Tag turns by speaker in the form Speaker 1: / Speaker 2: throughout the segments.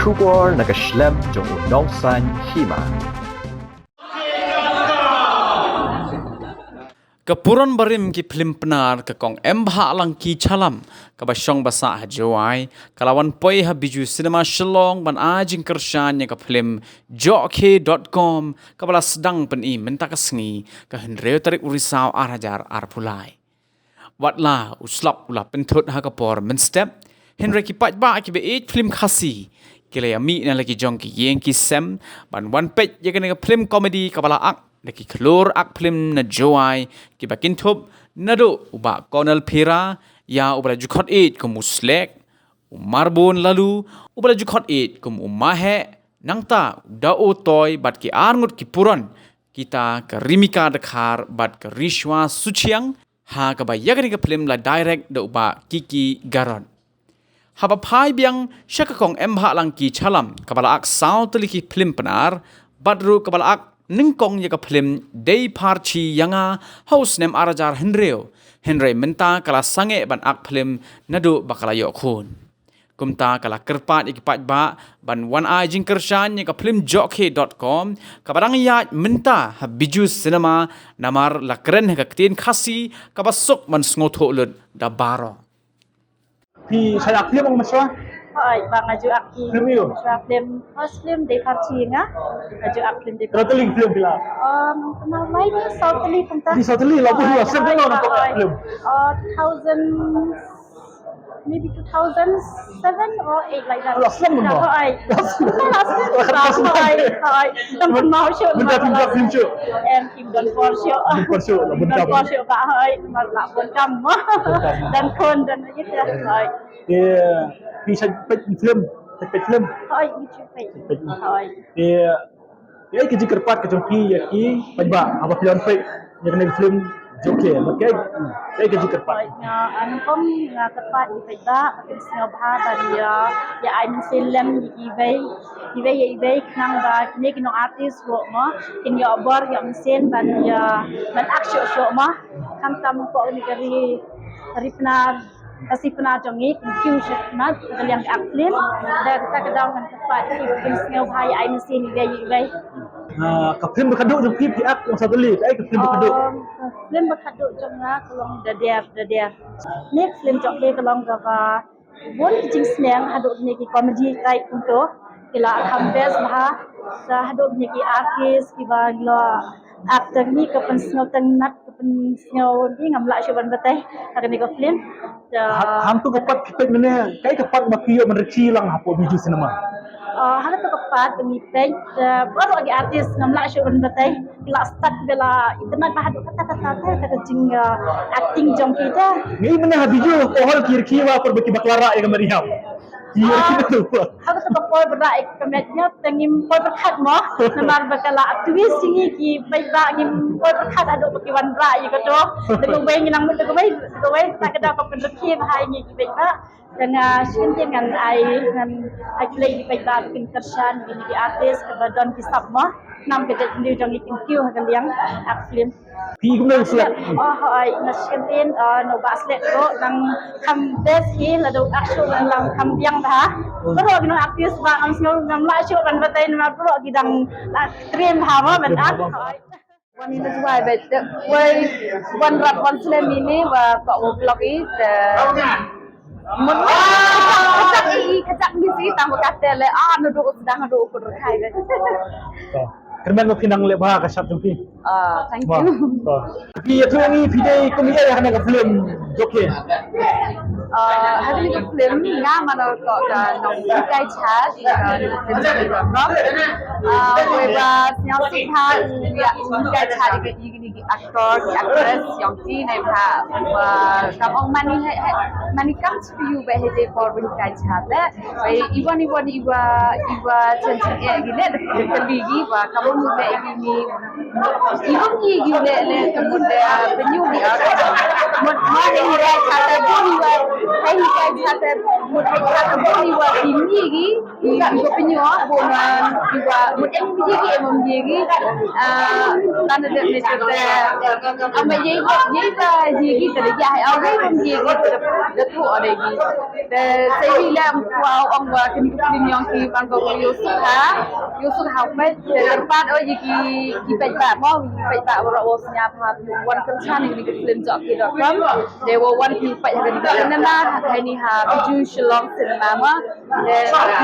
Speaker 1: Kubor nagaslem jong unongsan hima.
Speaker 2: Kepuran barim ki film penar ke kong embha lang ki chalam ka basyong basa hajawai kalawan poi ha biju cinema shalong ban ajing kershan ya ka film joke.com ka bala sedang pen i menta ka sengi ka henreu tarik urisau arajar arpulai watla uslap ula pentot ha ka por men step henre ki pat ba ki be eight film khasi kile ami na lagi jong ki yeng ki sem ban one page ya ka film comedy ka bala ak Naki kelur ak film na joai ki bakin thup nado uba Colonel Pira ya ubala jukot 8 kum uslek umarbon lalu ubala jukot 8 kum umahe nangta dao toy bat ki arngut ki puron kita ke rimika dekhar bat ke rishwa suchiang ha ka ba yagani ka film la direct do uba kiki garon haba phai biang shakakong embha lang ki chalam kabala ak saw teliki film penar badru kabala ak ningkong ya ka film day parchi yanga house nem arajar Henry menta kala sange ban ak film nadu bakala yo khun kumta kala kerpat ikipat ba ban one eye jing kershan ya ka film joke.com kabarang ya menta habiju cinema namar la keren ka tin khasi ka basuk man sngoto lut da baro
Speaker 3: Thì saya film ang maswa.
Speaker 4: Hai, bang aju aki.
Speaker 3: Film yo.
Speaker 4: Film first film de parti nga. Aju ak film de.
Speaker 3: Kalau teling film bila.
Speaker 4: Kenal mai ni South Teli pun
Speaker 3: Di satu li labu dua sen kalau nak film.
Speaker 4: 2000 maybe 2007 or 8 like that.
Speaker 3: Last film mo.
Speaker 4: Hai. Last hai. Teman mau show.
Speaker 3: Benda film film show.
Speaker 4: Em kim don for show.
Speaker 3: For show, benda.
Speaker 4: Don for show ka hai. Mar la pun kam. Dan kon dan gitu hai.
Speaker 3: Thì saya film, film.
Speaker 4: Hai, YouTube page. Hai.
Speaker 3: Dia kerja kerpat kejongki yaki pajba apa film page yang kena film joke makai dia kerja kerpat
Speaker 4: Nga anu kom nga kepat di peda akin singa bah dan ya ai min film di eBay knang ba kini kino artis ro ma kin ya bor ya min ban ya ban action show ma kam tam ko ni dari penar kasi penar jongi kiu shikmat kalian aklin dan kita kedau kan kepat kin singa bah ya ai min di eBay
Speaker 3: ke film berkaduk jong film piak yang satu li ke film berkaduk
Speaker 4: film berkaduk jong nga kolong dader ni film jok le kolong ga bon jing sneng haduk ni ki comedy type untuk kila kambes bah sa haduk ni ki artist ki ba lo actor ni ke pensngo tenat ke pensngo ni ngamla shuban batay ada ni ko film
Speaker 3: ham tu kepat kita mana kai kepat makio menerci lang hapo biju cinema
Speaker 4: hana to kapat ni page baru lagi artis ngamla shuban batay kila start bela internet bah haduk kata jing acting jong kita
Speaker 3: ni mana biju kohol kir-kiwa perbeki baklara yang meriam
Speaker 4: Aku tak poi berai kemetnya tengim poi berkat mo namar bakala twist singi ki baik ngim poi berkat aduk baki wan rai ko to dengan wei nang mun dengan wei tak ada apa pendeki hai ngi ki baik dengan sinten dengan ai play di baik pin kershan gini di artis ke badan ki sab mo nam ke ni jong ikin kiu hakan liang ak film
Speaker 3: pi gumna sla
Speaker 4: hai nasinten no baslet ro nang kam des hi la do action lang kam biang dah pro gino artis ba am sno ngam la show ban batai na pro gidang stream ha ma ban at
Speaker 5: One minute why but way one rap one slam ini và cậu vlog ý một kacak misi tamu kata le nudu sedang nudu ukur kai be
Speaker 3: kerman ko kinang lebah ka shop jumpi
Speaker 5: thank you
Speaker 3: pi itu ni pidai komedi ya hana ka film joke
Speaker 5: hari ni film nga mana kok nong kai chat film rock weba nyao si ha ya kai chat ke gini aktor actress yang ti nai pha kam ong mani kam view be he for bin kai chat le iwan chen gile de ligi ba kam be gini iwan gile le kemude penyu ni một mai ni ra chat boni wa kai chat một kai chat boni wa bini gi Ibu penyuah bukan ibu buat em jadi tanda dia macam ama jadi tadi ya orang jadi tu ada lagi dan saya bilang wow orang buat kini yang ki bangkok Yusuf apa depan jadi kita tak mau kita orang Bosnia paham wan kerja ni film jok kita kan dewa wan kita yang di mana hari ni biju Shillong cinema mah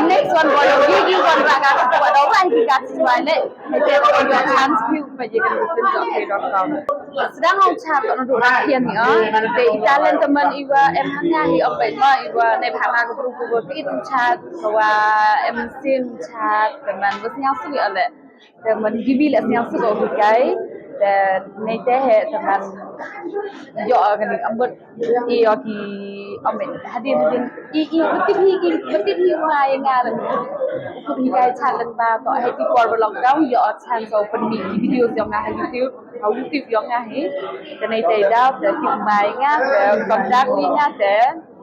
Speaker 5: next one boy gigi one raga buat orang kita balik kita ada chance view bagi film jok kita kan sedang ucap untuk rakyat ni de Italian teman iwa em hanya ni apa iwaในภาคก็รู้ว่าที่ต้องชาติเพราะว่าเอ็มซีนชาติแต่มันก็ยังสุดอะไรแต่มันกีบีและยังสุดโอเคแต่ในแต่แต่มันย่อกันอันบดอีอกีอันเป็นฮัดดินอีบัติพี่ว่ายังไงล่ะคุณพี่ได้ชาติลังบาต่อให้ที่กอลลองดาวย่อชาติโซเป็นมีวิดีโอยังไงให้YouTubeเอา YouTube ยังไงแต่ในแต่ดาวแต่ที่หมายง่ายแต่กำดักวิ่งง่ายแต่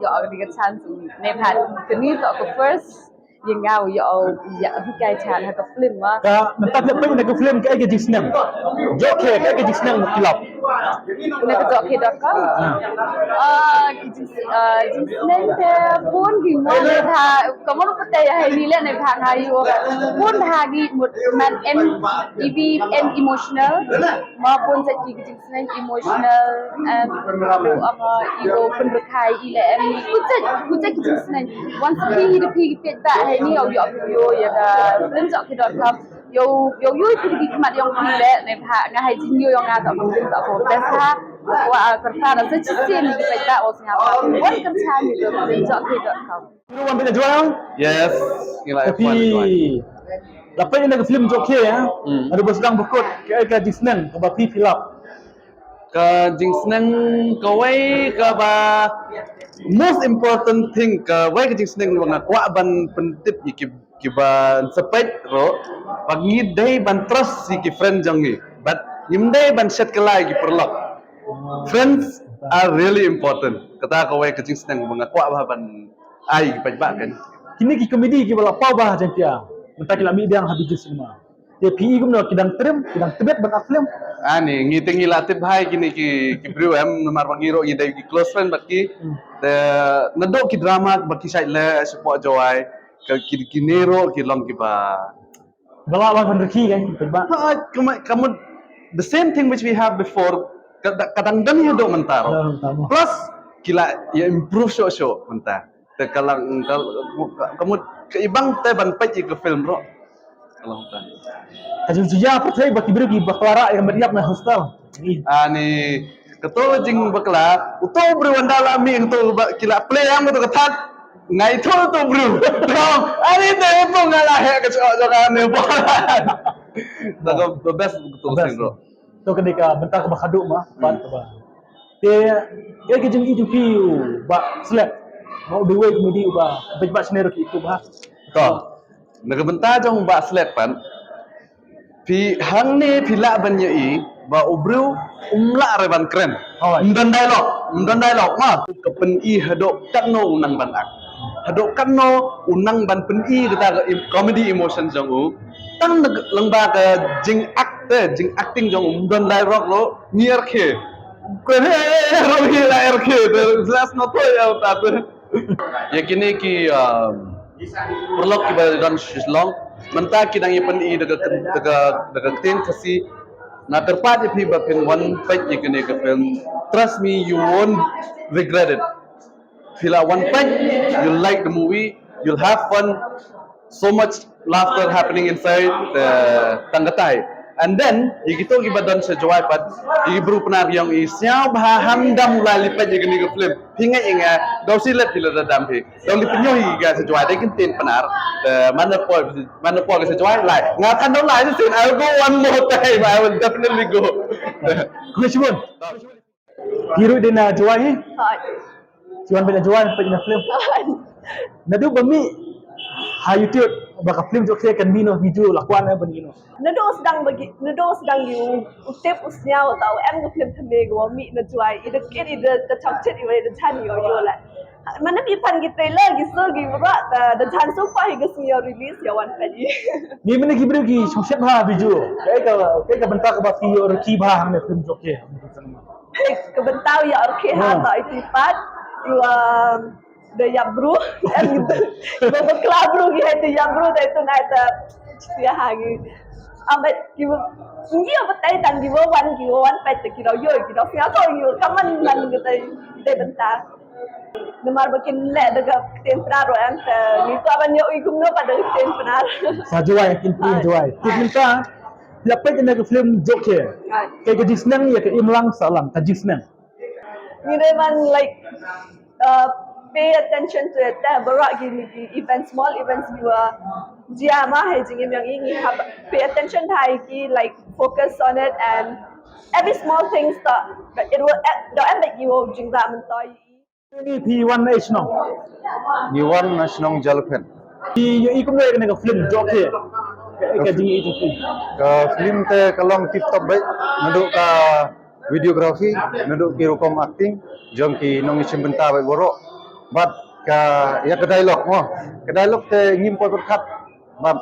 Speaker 5: ย่อกันกับชาติในภาคนี้ต่อกับ first ยังไงย่อพี่ได้ชาติให้กับฟิล์มว่า
Speaker 3: Mentah lepas nak ke film ke ai ke senang. Joke ke ai ke senang kilap.
Speaker 5: Nak joki.com. Jinsen pun gimana tha kamu putih hari ni lah nak hang ayu pun hari man em emotional maupun jadi jinsen emotional and ibu pendekai ile em pucat jinsen once hidup kita hari ni au yo ya film joki.com yo pergi kemat yang pilih ni pak ngahai jinyo yang ada mungkin tak boleh dah wah kerja nasi cincin ni kita tak usah apa buat kerja ni tu pinjak kita kau.
Speaker 3: Kau ambil nak jual?
Speaker 1: Yes.
Speaker 3: Tapi lepas ni nak film joke ya. Ada bersedang berkut ke Disney ke bapi filap.
Speaker 6: Ka jing senang kawai ka ba most important thing ka wai ka jing senang nga kwa ban pentip ki ban sepet ro pagi dai ban trust si ki friend jangi but nimdai ban set kalai ki perlok friends are really important kata kawai ka jing senang nga kwa ba ban ai ki pajba kan
Speaker 3: Kini ki komedi ki bala pau bah jantia. Mentah ki lami biang habis cinema. Dia PE gum nak kidang tebet ban film.
Speaker 6: ani ngiting ilatib hai kini ki bro em namar bangiro ni dai ki close friend baki the nadok ki drama baki side le support joy ka ki nero ki long ki ba
Speaker 3: Bala ban reki kan pajba.
Speaker 6: kamu the same thing which we have before kadang-kadang ya do mentar plus kila ya improve show mentar te kalang kamu ke ibang te ban pej ke film ro kalau ta
Speaker 3: Kajun suja percaya baki beri baklara yang meriap na hostel.
Speaker 6: ani keto jing bakla uto bro wandala mi to kila play yang to katat ngai to bro to ani te po ngala he ke so kan ne po the best to sing bro
Speaker 3: Tu ketika bentar ke bakaduk mah, ban ke ba. Dia kejeng itu view ba slap. Mau dewe komedi ba, bejba scenario ki itu bah.
Speaker 6: to nagabenta jong ba slap pan pi hang ni pila ban ye ba ubru umla re ban kren mdan dialog ma ke pen i hadok takno unang ban ak hadok kanno unang ban pen i kita comedy emotion jong u tang langba ke jing acting jong mdan dialog lo near ke kren ro hi la er ke last no to ya ta ya kini ki perlok ki ba dan Shillong menta kidang ipan I daga ten kasi na terpat ipi bakin one page ikene ke film trust me you won't regret it fila one page you'll like the movie you'll have fun so much laughter happening inside the tanggatai and then igito gibadan sa joy pat ibru penar yang isya bahandam mulai lipat ikene ke film hinga inga daw silat pila dadam he daw lipinyo higa sa joy dai kintin penar mana po sa joy lai ngakan daw lai sin I'll go one more time I will definitely go
Speaker 3: Kau cuma. Hiru dia nak jual ni. Cuman banyak jual pergi nak film. Nadu bami ha YouTube baka film joke kan mino video lakuan apa begini.
Speaker 7: Nado sedang liu utip usnya atau em ke film thame go mi na juai ida kiri ida the chapchit ida chan yo la Mana pipan gi trailer gi so gi berat da jan so pa gi sing release ya wan tadi.
Speaker 3: Ni mana gibru ki sosial ha biju. Kai ka bentak ka bati yo ki bah ne film joke.
Speaker 7: Kebentau ya orke ha ta itipat you the yabru and the klabru gi itu yabru da itu na ta sia ha gi. Ambet gi ngi apa tai tan gi wan pa te ki ro yo gi ro sia to yo kaman lan gi tai bentar. Namar bakin le daga temprar wan ni to aban yo igum no pada temprar.
Speaker 3: Sa juai kin pri juai. Ti minta lapai kena ke film joke. Kai ke jisnang ya ke imlang salam ka jisnang.
Speaker 7: Ni man like pay attention to it. Barak gini event small events juga dia mah hejing yang ini pay attention thai ki like focus on it and every small things that it will make you jingda mentoy.
Speaker 3: Ni P1 H no.
Speaker 6: Niwan nasionong jalpen.
Speaker 3: Ti yo ikum le kena ke film joke. Kai jing itu tu.
Speaker 6: Film te kalong tip top baik naduk ka videografi naduk ki rukom acting jong ki nong isim benta baik borok bat ka ya ke dialog mo ke dialog te ngim poi berkat bat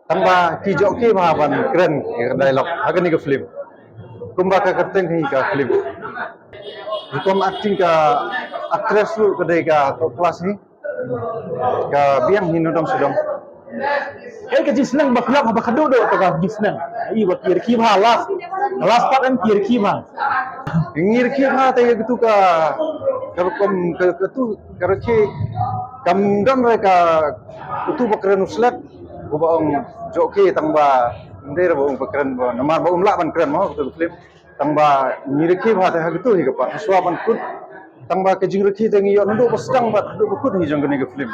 Speaker 6: tamba ki joki ma ban keren ke dialog agan ni ke film kumba ka kerteng hi ka film rukom acting ka actress lu kedai ka top kelas ni ka biang hinudong sudong
Speaker 3: Kai ke jisnang baklap ba kadu do ka jisnang. Ai ba kir ki ba last part an kir ki ba.
Speaker 6: ngir ki ha te gitu ka kom ke tu karaki kam dam re ka tu bakren uslat ko ba ong joki tangba ndere ba ong bakren ba namar ba umla ban kren mo tu film tangba ngir ki ba te ha gitu hi ka pa swa ban kut tangba ke jing reki te ngiyo ndu ba sedang ba du kut hi jong ke film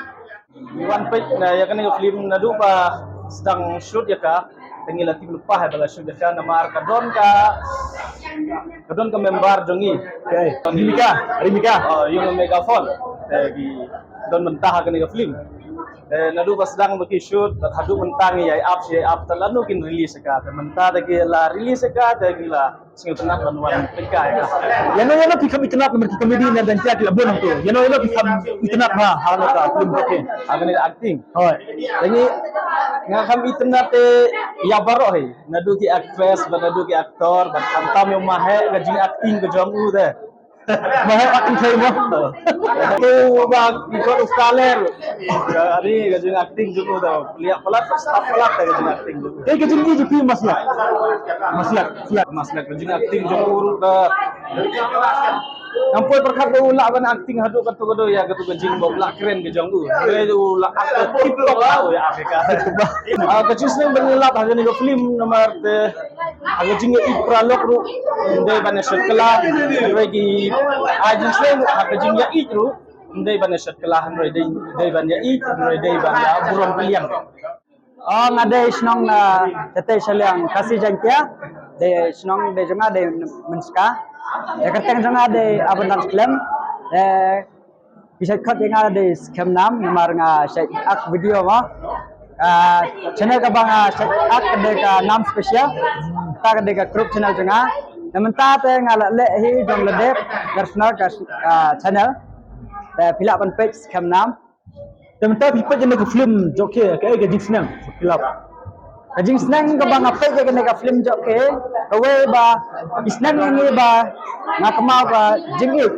Speaker 3: Iwan pek na ya kan film nadu ba sedang shoot ya ka tengi lati lupa ha bala shoot ya ka namar kadon ka member jongi okay Rimika yung megaphone di don mentah kan film nadu ba sedang baki shoot hadu mentang ya up talanu kin release ka mentah dagi la release ka dagi la sing tenat lanuan peka ya yano pikam itanat merki komedi na dan tiak labon to yano pikam itanat ha halo ka film okay agan acting hoy lagi ngakam itanat ya baro he nadu ki actress nadu ki aktor ban kantam yo mahe gajing acting ko jom u de mahe acting thai mo to ba ikot ustaler ari gajing acting juko da lihat pelat staff pelat gajing acting juko gajing ni jupi maslak gajing acting juko uru da Ampoi perkat do la ban acting hadu katu do ya katu gajing bo la keren ke jong u do la aktor tip top la ya Afrika kachis nang banila ha ni film nomor te gajing ik pralok ru de ban shakla regi ajin seng gajing ya ik ru de ban shakla han re de ban ya ik re de ban ya buron piliang ngade snong na tete saliang kasih jangkia de snong de jonga de menska ya kerteng jonga de aban film bisa kat dengar de scam nam namar nga ak video ma channel ka bang ak de ka nam spesial ta de ka group channel jonga namenta te ngala le hi jong le de personal ka channel de pila ban page scam nam namenta pipa jene ka film joke ka ga jisnang pila Kajing senang ke bang apa je kena film joke, kawe ba isnang ini ba ngakmau ba jingit,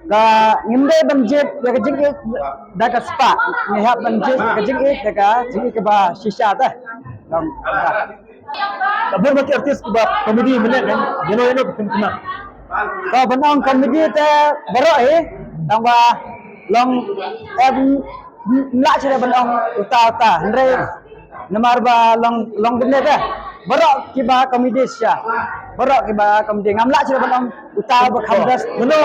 Speaker 3: ka nginde banjit ya kajingit dah ka spa, nihap banjit kajingit ka jingit ke ba shisha dah, dong. Kabur mati artis ke ba komedi mana kan, jeno film kena. Kau benang komedi te baru dong ba long nak cari benang uta, Andre. Namar ba long gende dah barok kiba komedi sya barok kiba komedi ngamla cira ban uta ba khamdas meno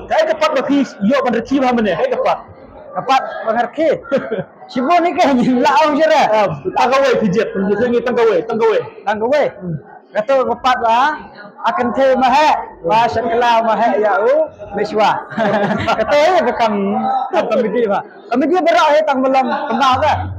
Speaker 3: kai kapat ba phis yo ban reki ba mene kai kapat ba ngarki sibo ni ke la au jera tangawai pijet penjungi tangawai kata kapat ba akan the mahe ba sakla mahe ya u meswa kata bekam komedi ba komedi barok he tang belum kenal dah